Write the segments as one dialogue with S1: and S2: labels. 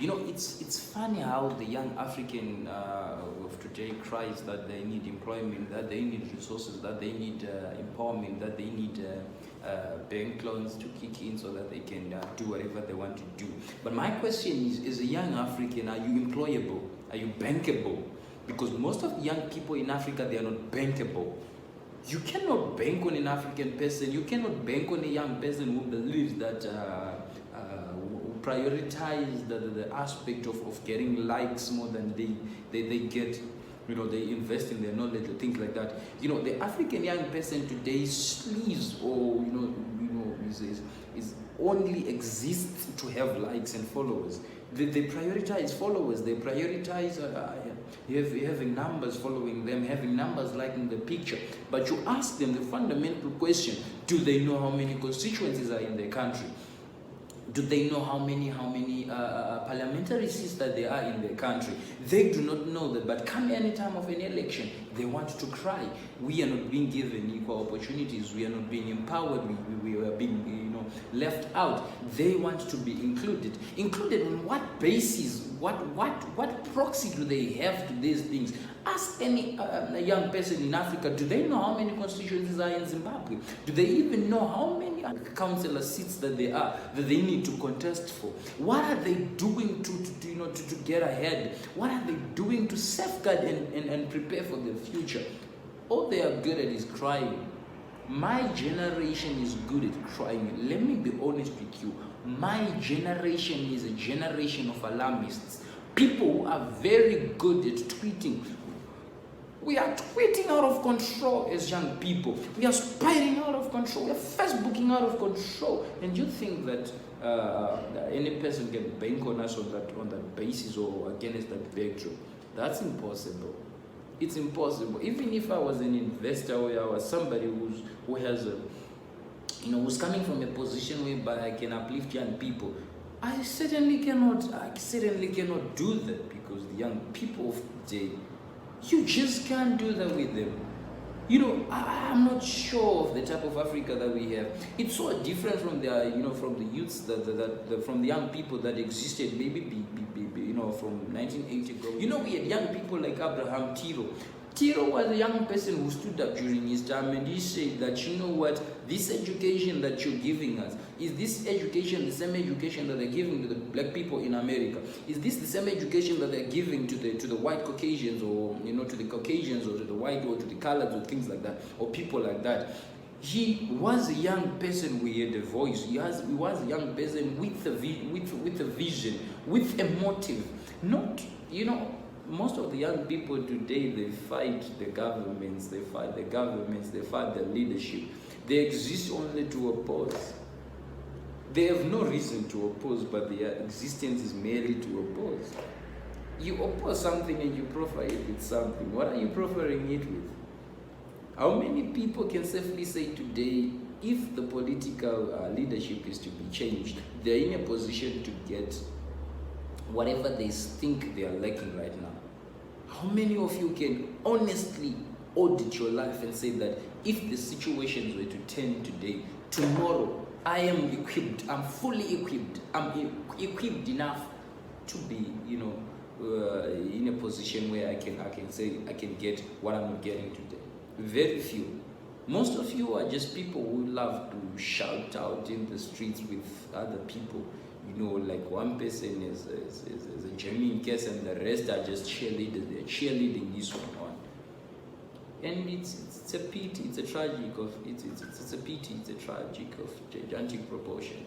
S1: It's funny how the young African of today cries that they need employment, that they need resources, that they need empowerment, that they need bank loans to kick in so that they can do whatever they want to do. But my question is, as a young African, are you employable? Are you bankable? Because most of the young people in Africa, they are not bankable. You cannot bank on an African person. You cannot bank on a young person who believes that prioritize the aspect of getting likes more than they get, they invest in their knowledge or things like that. The African young person today sleeves or is only exists to have likes and followers. They prioritize followers. They prioritize having numbers following them, having numbers liking the picture. But you ask them the fundamental question: do they know how many constituencies are in their country? Do they know how many parliamentary seats that there are in their country? They do not know that. But come any time of an election, they want to cry. We are not being given equal opportunities. We are not being empowered. We are being left out. They want to be included. Included on what basis? What proxy do they have to these things? Ask any young person in Africa, do they know how many constituencies are in Zimbabwe? Do they even know how many councillor seats that they need to contest for? What are they doing to get ahead? What are they doing to safeguard and prepare for the future? All they are good at is crying. My generation is good at crying. Let me be honest with you. My generation is a generation of alarmists. People who are very good at tweeting. We are tweeting out of control as young people. We are spiraling out of control. We are Facebooking out of control. And you think that any person can bank on us on that basis or against that backdrop? That's impossible. It's impossible. Even if I was an investor or I was somebody who has who's coming from a position whereby I can uplift young people, I certainly cannot do that, because the young people of today, you just can't do that with them. I'm not sure of the type of Africa that we have. It's so different from from the youths from the young people that existed maybe from 1980. We had young people like Abraham Tiro. Tiro was a young person who stood up during his time, and he said that, this education that you're giving us, is this education the same education that they're giving to the black people in America? Is this the same education that they're giving to the white Caucasians, or to the Caucasians, or to the white, or to the coloreds, or things like that, or people like that? He was a young person who had a voice. He was a young person with a vision, with a motive. Not, most of the young people today, they fight the governments, they fight the leadership. They exist only to oppose. They have no reason to oppose, but their existence is merely to oppose. You oppose something and you proffer it with something. What are you proffering it with? How many people can safely say today, if the political leadership is to be changed, they're in a position to get whatever they think they are lacking right now? How many of you can honestly audit your life and say that if the situations were to turn today, tomorrow, I am equipped, I'm fully equipped, I'm equipped enough to be, in a position where I can say I can get what I'm getting today? Very few. Most of you are just people who love to shout out in the streets with other people. Like one person is a genuine case and the rest are just cheerleaders. They're cheerleading this one on. And it's a pity, it's a tragic of gigantic proportion.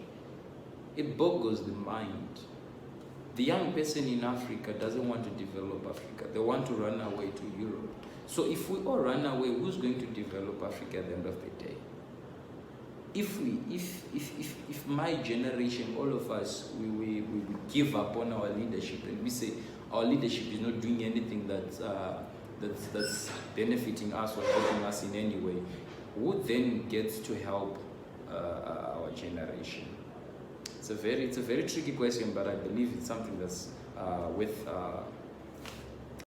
S1: It boggles the mind. The young person in Africa doesn't want to develop Africa. They want to run away to Europe. So if we all run away, who's going to develop Africa at the end of the day? If my generation, all of us, we give up on our leadership and we say our leadership is not doing anything that's benefiting us or helping us in any way, who then gets to help our generation? It's a very tricky question, but I believe it's something that's worth